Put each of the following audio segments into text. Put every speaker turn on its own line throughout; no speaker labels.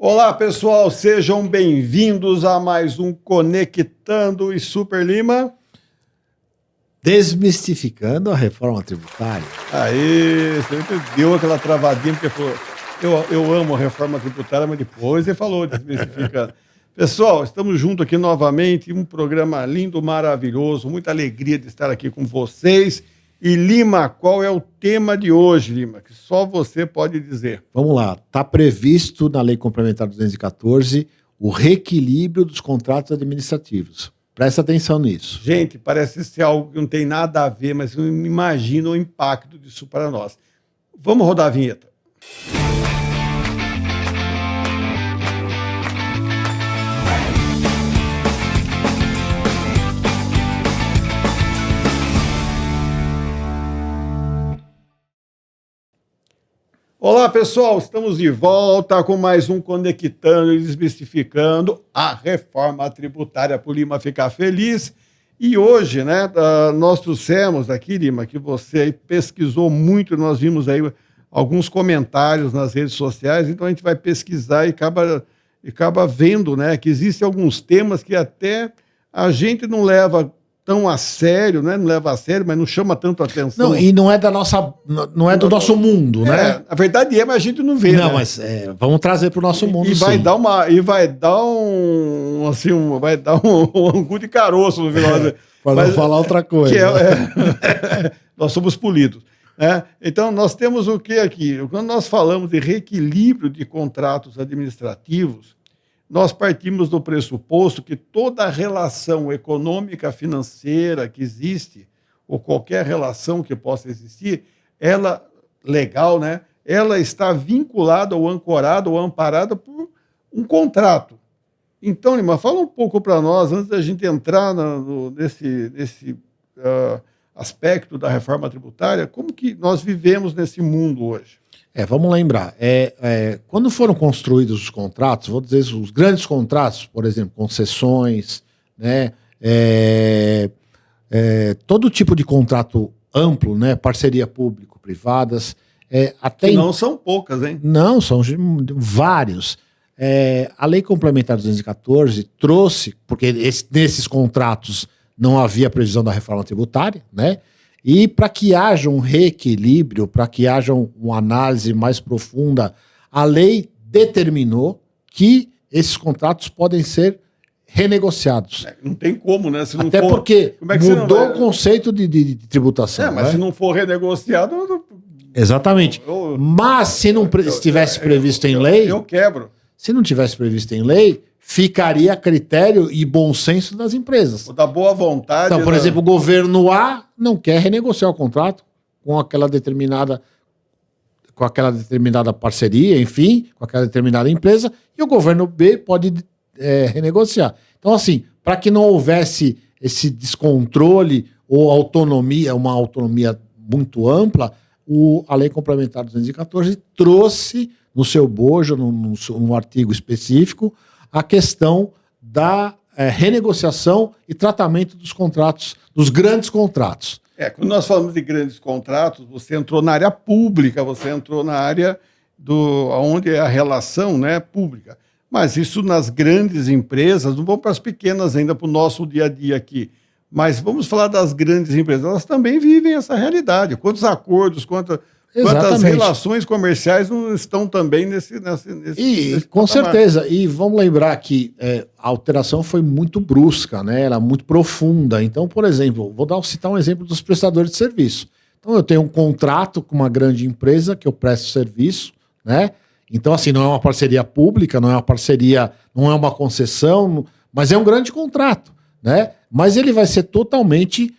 Olá, pessoal, sejam bem-vindos a mais um Conectando e Super Lima.
Desmistificando a reforma tributária.
Aí, você deu aquela travadinha, porque falou, eu amo a reforma tributária, mas depois ele falou desmistificando. Pessoal, estamos juntos aqui novamente, um programa lindo, maravilhoso, muita alegria de estar aqui com vocês. E Lima, qual é o tema de hoje, Lima? Que só você pode dizer.
Vamos lá, está previsto na Lei Complementar 214 o reequilíbrio dos contratos administrativos. Presta atenção nisso.
Gente, parece ser algo que não tem nada a ver, mas eu imagino o impacto disso para nós. Vamos rodar a vinheta. Olá, pessoal, estamos de volta com mais um Conectando e Desmistificando a reforma tributária para o Lima ficar feliz. E hoje, né, nós trouxemos aqui, Lima, que você aí pesquisou muito, nós vimos aí alguns comentários nas redes sociais, então a gente vai pesquisar e acaba vendo, né, que existem alguns temas que até a gente não leva tão a sério, né? Não leva a sério, mas não chama tanto a atenção.
Não, e não é do nosso mundo, né?
A verdade é, mas a gente não vê.
Não,
né?
mas vamos trazer para o nosso mundo.
E vai dar um angu de caroço no final.
Para não falar outra coisa.
Nós somos polidos. Né? Então, nós temos o que aqui? Quando nós falamos de reequilíbrio de contratos administrativos, nós partimos do pressuposto que toda relação econômica, financeira que existe, ou qualquer relação que possa existir, ela, legal, né? Ela está vinculada ou ancorada ou amparada por um contrato. Então, Lima, fala um pouco para nós, antes da gente entrar nesse aspecto da reforma tributária, como que nós vivemos nesse mundo hoje?
Vamos lembrar, quando foram construídos os contratos, vou dizer os grandes contratos, por exemplo, concessões, né, todo tipo de contrato amplo, né, parceria público-privadas, até
que não são poucas, hein?
Não, são vários. A Lei Complementar 214 trouxe, porque nesses contratos não havia previsão da reforma tributária, né? E para que haja um reequilíbrio, para que haja uma análise mais profunda, a lei determinou que esses contratos podem ser renegociados.
Não tem como, né? Se não
Até
for,
porque
mudou
o conceito de tributação.
Mas se não for renegociado...
Exatamente. Mas se não estivesse previsto em lei...
Eu quebro.
Se não tivesse previsto em lei, ficaria a critério e bom senso das empresas.
Da boa vontade.
Então, por exemplo, o governo A não quer renegociar o contrato com aquela determinada parceria, enfim, com aquela determinada empresa, e o governo B pode renegociar. Então, assim, para que não houvesse esse descontrole ou autonomia, uma autonomia muito ampla, a Lei Complementar 214 trouxe no seu bojo, num artigo específico, a questão da renegociação e tratamento dos contratos, dos grandes contratos.
Quando nós falamos de grandes contratos, você entrou na área pública, você entrou na área onde é a relação, né, pública. Mas isso nas grandes empresas, não vamos para as pequenas ainda, para o nosso dia a dia aqui. Mas vamos falar das grandes empresas, elas também vivem essa realidade. Quantos acordos, quantas relações comerciais não estão também nesse
com certeza. E vamos lembrar que a alteração foi muito brusca, né? Ela é muito profunda. Então, por exemplo, citar um exemplo dos prestadores de serviço. Então, eu tenho um contrato com uma grande empresa que eu presto serviço, né? Então, assim, não é uma parceria pública, não é uma parceria, não é uma concessão, mas é um grande contrato, né? Mas ele vai ser totalmente...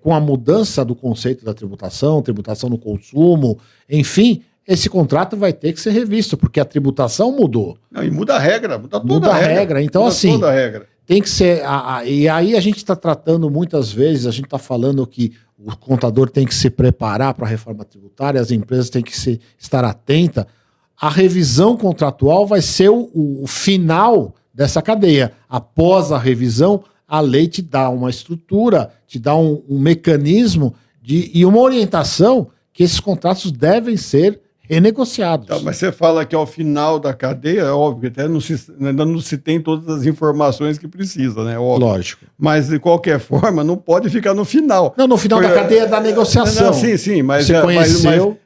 com a mudança do conceito da tributação no consumo, enfim, esse contrato vai ter que ser revisto, porque a tributação mudou.
Não, e muda a regra, muda toda a regra.
Então,
muda
assim,
toda a regra.
Tem que ser... E aí a gente está tratando muitas vezes, a gente está falando que o contador tem que se preparar para a reforma tributária, as empresas têm que estar atentas. A revisão contratual vai ser o final dessa cadeia. Após a revisão, a lei te dá uma estrutura, te dá um mecanismo e uma orientação que esses contratos devem ser renegociados.
Então, mas você fala que ao final da cadeia, é óbvio que até ainda não se tem todas as informações que precisa, né? Óbvio.
Lógico.
Mas, de qualquer forma, não pode ficar no final.
Não, no final da cadeia da negociação.
Não, sim, mas...
Você conheceu...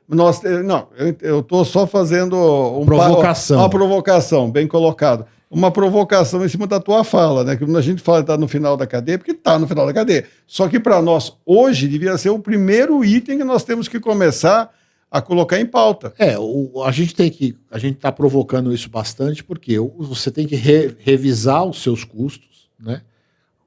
eu estou só fazendo
provocação.
Uma provocação, bem colocado. Uma provocação em cima da tua fala, né? Que quando a gente fala que está no final da cadeia, porque está no final da cadeia. Só que para nós, hoje, devia ser o primeiro item que nós temos que começar a colocar em pauta.
A gente está provocando isso bastante, porque você tem que revisar os seus custos, né?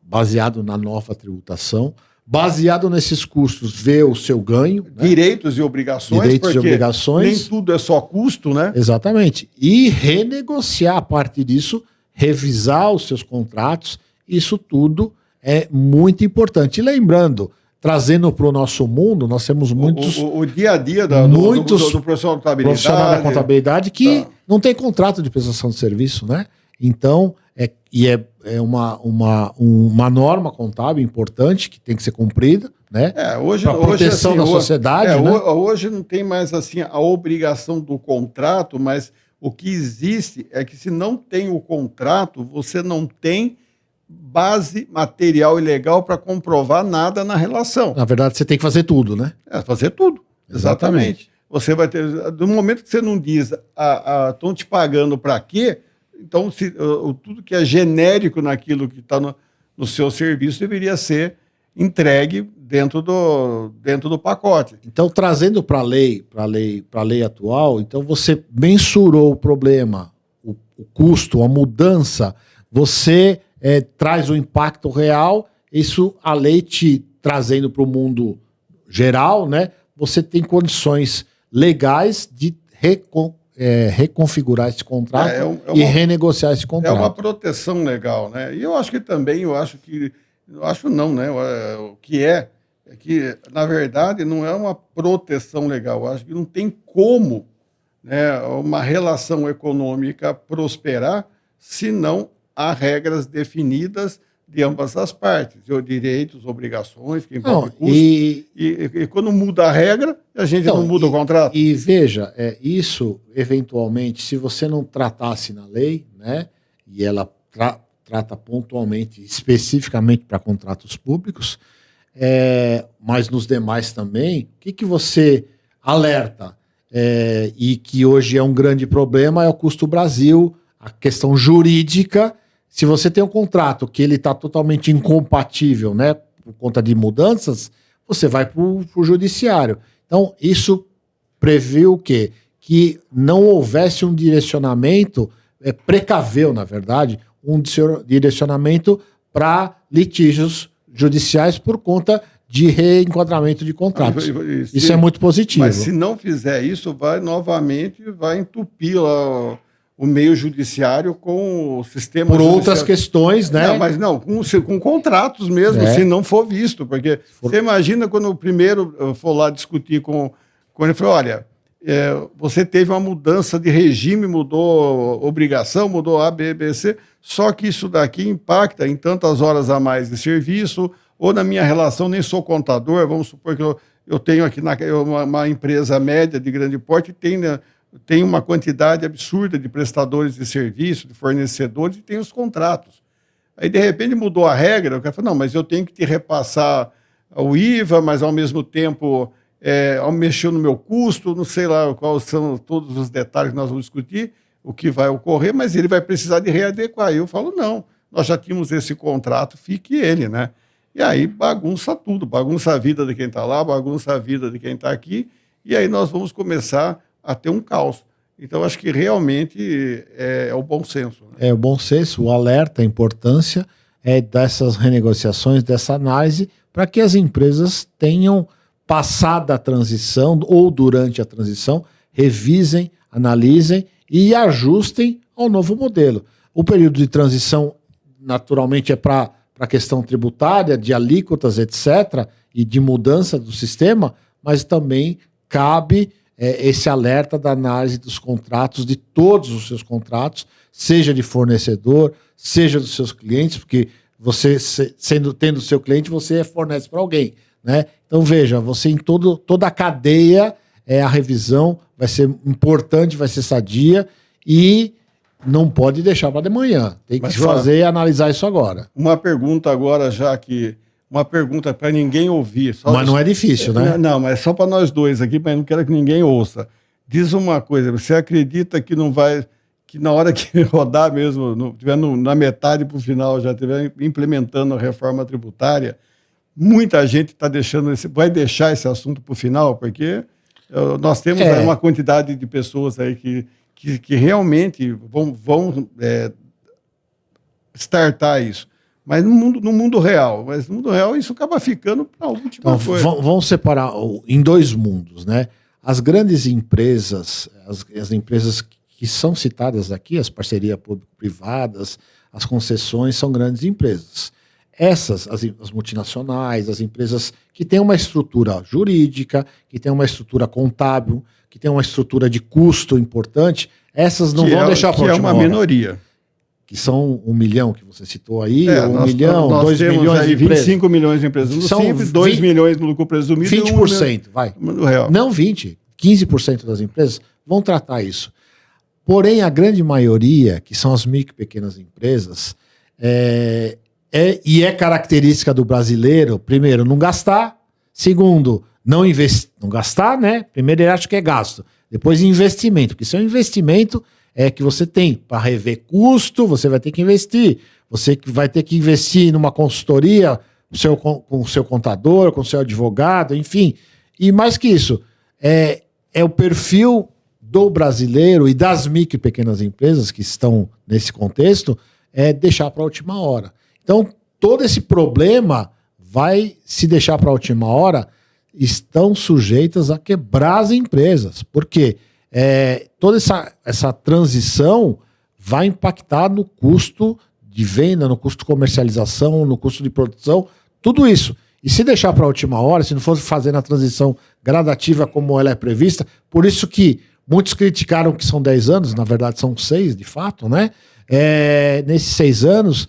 Baseado na nova tributação. Baseado nesses custos, ver o seu ganho. Né?
Direitos e obrigações,
direitos e obrigações.
Nem tudo é só custo, né?
Exatamente. E renegociar a partir disso, revisar os seus contratos, isso tudo é muito importante. E lembrando, trazendo para o nosso mundo, nós temos muitos...
O dia a dia
do
profissional
da contabilidade que não tem contrato de prestação de serviço, né? Então, é uma norma contábil importante que tem que ser cumprida, né?
Hoje,
para proteção
assim,
da sociedade, né?
Hoje não tem mais assim a obrigação do contrato, mas o que existe é que se não tem o contrato, você não tem base material e legal para comprovar nada na relação.
Na verdade, você tem que fazer tudo, né?
Fazer tudo. Exatamente. Você vai ter... Do momento que você não diz estão te pagando para quê, então tudo que é genérico naquilo que está no seu serviço deveria ser entregue dentro do pacote.
Então, trazendo para a lei atual, então você mensurou o problema, o custo, a mudança, você traz o impacto real, isso a lei te trazendo para o mundo geral, né? Você tem condições legais de reconfigurar esse contrato e renegociar esse contrato.
É uma proteção legal, né? E eu acho que também, né? O que é que, na verdade, não é uma proteção legal. Eu acho que não tem como, né, uma relação econômica prosperar se não há regras definidas de ambas as partes, direitos, obrigações, que envolve custos. E quando muda a regra, a gente não muda o contrato.
E veja, isso, eventualmente, se você não tratasse na lei, né, e ela trata pontualmente, especificamente para contratos públicos, mas nos demais também, o que você alerta? E que hoje é um grande problema é o custo Brasil, a questão jurídica. Se você tem um contrato que ele está totalmente incompatível, né, por conta de mudanças, você vai para o judiciário. Então, isso previu o quê? Que não houvesse um direcionamento, precaveu, na verdade, um direcionamento para litígios judiciais por conta de reenquadramento de contratos. Isso é muito positivo.
Mas se não fizer isso, vai entupir lá o meio judiciário com o sistema
por outras questões, né?
Não, mas não, com contratos mesmo, se não for visto. Porque você imagina quando o primeiro for lá discutir quando ele falou, olha, você teve uma mudança de regime, mudou obrigação, mudou A, B, B, C, só que isso daqui impacta em tantas horas a mais de serviço, ou na minha relação, nem sou contador, vamos supor que eu tenho aqui uma empresa média de grande porte, tem uma quantidade absurda de prestadores de serviço, de fornecedores, e tem os contratos. Aí, de repente, mudou a regra, o cara falou, não, mas eu tenho que te repassar o IVA, mas, ao mesmo tempo, mexer no meu custo, não sei lá quais são todos os detalhes que nós vamos discutir, o que vai ocorrer, mas ele vai precisar de readequar. E eu falo, não, nós já tínhamos esse contrato, fique ele, né? E aí bagunça tudo, bagunça a vida de quem está lá, bagunça a vida de quem está aqui, e aí nós vamos começar a ter um caos. Então, acho que realmente é o bom senso. Né?
É o bom senso, o alerta, a importância dessas renegociações, dessa análise, para que as empresas tenham passado a transição ou durante a transição, revisem, analisem e ajustem ao novo modelo. O período de transição, naturalmente, é para a questão tributária, de alíquotas, etc., e de mudança do sistema, mas também cabe esse alerta da análise dos contratos, de todos os seus contratos, seja de fornecedor, seja dos seus clientes, porque você, tendo seu cliente, você fornece para alguém, né? Então, veja, você em toda a cadeia a revisão vai ser importante, vai ser sadia e não pode deixar para de manhã. Tem que fazer e analisar isso agora.
Uma pergunta agora, já que... Uma pergunta para ninguém ouvir.
Mas não é difícil, né?
Não, mas é só para nós dois aqui, mas não quero que ninguém ouça. Diz uma coisa, você acredita que não vai... Que na hora que rodar mesmo, estiver na metade para o final, já estiver implementando a reforma tributária, muita gente vai deixar esse assunto para o final, porque nós temos aí uma quantidade de pessoas aí que realmente vão startar isso. Mas no mundo real. Mas no mundo real isso acaba ficando para a última coisa.
Vamos separar em dois mundos, né? As grandes empresas, as empresas que são citadas aqui, as parcerias público-privadas, as concessões, são grandes empresas. Essas, as multinacionais, as empresas que têm uma estrutura jurídica, que têm uma estrutura contábil, que têm uma estrutura de custo importante, essas não vão deixar para a última hora.
Que é uma minoria.
Que são 1 milhão que você citou aí, 1 milhão, 2 milhões
aí
de empresas.
25 milhões de empresas no Simples, 2 milhões no lucro presumido.
20%, vai.
No real.
Não 20%, 15% das empresas vão tratar isso. Porém, a grande maioria, que são as micro e pequenas empresas, e é característica do brasileiro, primeiro, não gastar, segundo, não investir, não gastar, né? Primeiro ele acha que é gasto, depois investimento, porque isso é um investimento que você tem para rever custo, você vai ter que investir, você vai ter que investir numa consultoria com o seu contador, com o seu advogado, enfim. E mais que isso, é o perfil do brasileiro e das micro e pequenas empresas que estão nesse contexto, deixar para a última hora. Então, todo esse problema vai se deixar para a última hora, estão sujeitas a quebrar as empresas. Por quê? Toda essa transição vai impactar no custo de venda, no custo de comercialização, no custo de produção, tudo isso. E se deixar para a última hora, se não fosse fazendo a transição gradativa como ela é prevista, por isso que muitos criticaram que são 10 anos, na verdade são 6 de fato, né? Nesses 6 anos,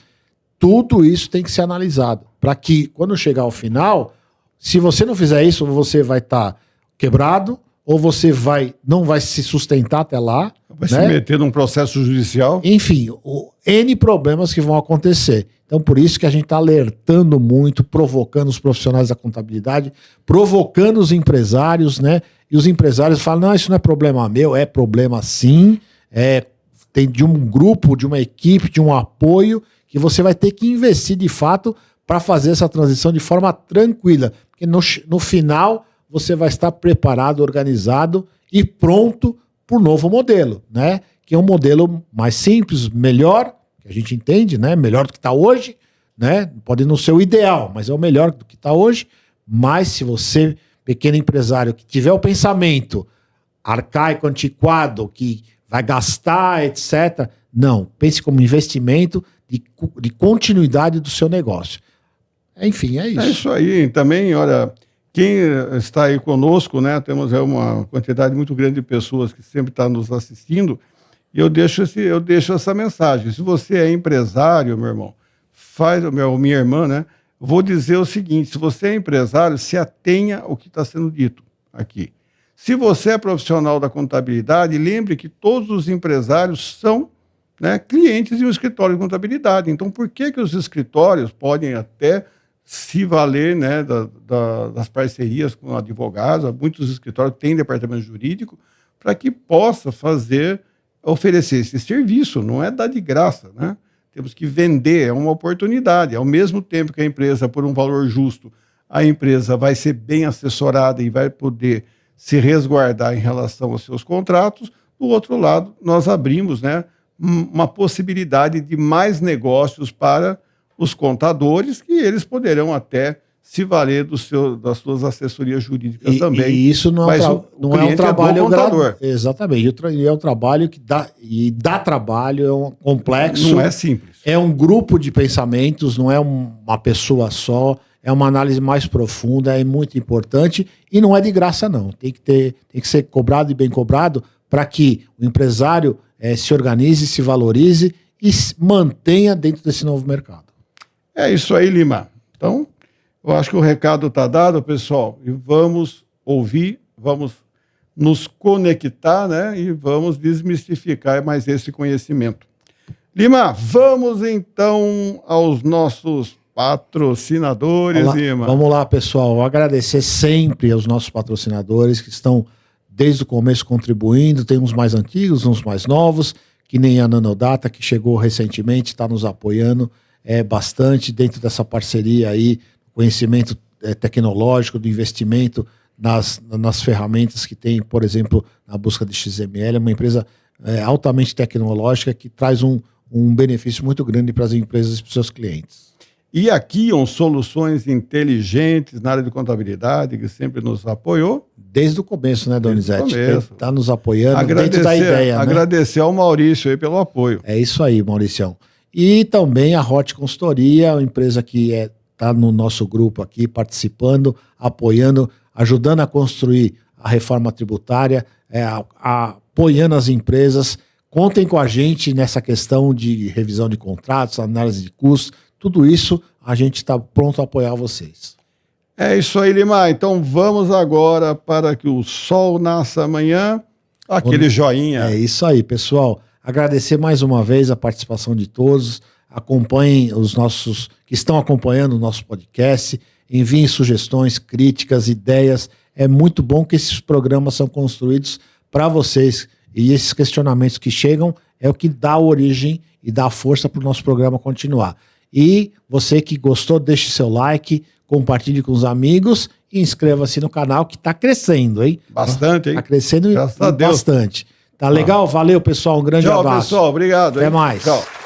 tudo isso tem que ser analisado, para que quando chegar ao final, se você não fizer isso, você vai estar quebrado, ou você não vai se sustentar até lá.
Vai se meter num processo judicial.
Enfim, N problemas que vão acontecer. Então, por isso que a gente está alertando muito, provocando os profissionais da contabilidade, provocando os empresários, né? E os empresários falam, não, isso não é problema meu, é problema sim. Tem de um grupo, de uma equipe, de um apoio, que você vai ter que investir de fato para fazer essa transição de forma tranquila. Porque no final você vai estar preparado, organizado e pronto para o novo modelo, né? Que é um modelo mais simples, melhor, que a gente entende, né? Melhor do que está hoje, né? Pode não ser o ideal, mas é o melhor do que está hoje. Mas se você, pequeno empresário, que tiver o pensamento arcaico, antiquado, que vai gastar, etc., não. Pense como investimento de continuidade do seu negócio. Enfim, é isso.
É isso aí. Também, olha... Quem está aí conosco, né? Temos uma quantidade muito grande de pessoas que sempre estão nos assistindo, e eu deixo essa mensagem. Se você é empresário, meu irmão, minha irmã, né? Vou dizer o seguinte: se você é empresário, se atenha ao que está sendo dito aqui. Se você é profissional da contabilidade, lembre que todos os empresários são, né, clientes de um escritório de contabilidade. Então, por que os escritórios podem até se valer, né, das parcerias com advogados? Muitos escritórios têm departamento jurídico para que possa oferecer esse serviço, não é dar de graça, né? Temos que vender, é uma oportunidade. Ao mesmo tempo que a empresa, por um valor justo, a empresa vai ser bem assessorada e vai poder se resguardar em relação aos seus contratos. Do outro lado, nós abrimos, né, uma possibilidade de mais negócios para os contadores, que eles poderão até se valer das suas assessorias jurídicas também.
E isso não é um trabalho contador. Exatamente. E é um trabalho que dá trabalho, é um complexo.
Não é simples.
É um grupo de pensamentos, não é uma pessoa só, é uma análise mais profunda, é muito importante e não é de graça, não. Tem que ser cobrado e bem cobrado para que o empresário se organize, se valorize e se mantenha dentro desse novo mercado.
É isso aí, Lima. Então, eu acho que o recado está dado, pessoal, e vamos ouvir, vamos nos conectar, né? E vamos desmistificar mais esse conhecimento. Lima, vamos então aos nossos patrocinadores, Lima.
Vamos lá, pessoal. Agradecer sempre aos nossos patrocinadores que estão desde o começo contribuindo. Tem uns mais antigos, uns mais novos, que nem a Nanodata, que chegou recentemente, está nos apoiando bastante dentro dessa parceria aí, conhecimento tecnológico, do investimento nas ferramentas que tem, por exemplo, na busca de XML. É uma empresa altamente tecnológica que traz um benefício muito grande para as empresas e para os seus clientes.
E a Kion Soluções Inteligentes na área de contabilidade, que sempre nos apoiou.
Desde o começo, né, Donizete? Está nos apoiando dentro da ideia.
Agradecer ao Maurício aí pelo apoio.
É isso aí, Mauricião. E também a Hot Consultoria, uma empresa que está no nosso grupo aqui, participando, apoiando, ajudando a construir a reforma tributária, apoiando as empresas. Contem com a gente nessa questão de revisão de contratos, análise de custos, tudo isso a gente está pronto a apoiar vocês.
É isso aí, Lima. Então vamos agora para que o sol nasça amanhã. Aquele joinha.
É isso aí, pessoal. Agradecer mais uma vez a participação de todos. Acompanhem os nossos que estão acompanhando o nosso podcast. Enviem sugestões, críticas, ideias. É muito bom que esses programas são construídos para vocês. E esses questionamentos que chegam é o que dá origem e dá força para o nosso programa continuar. E você que gostou, deixe seu like, compartilhe com os amigos e inscreva-se no canal que está crescendo, hein?
Bastante, hein?
Está crescendo bastante. Tá legal? Valeu, pessoal. Um grande abraço.
Tchau, pessoal. Obrigado.
Até mais.
Tchau.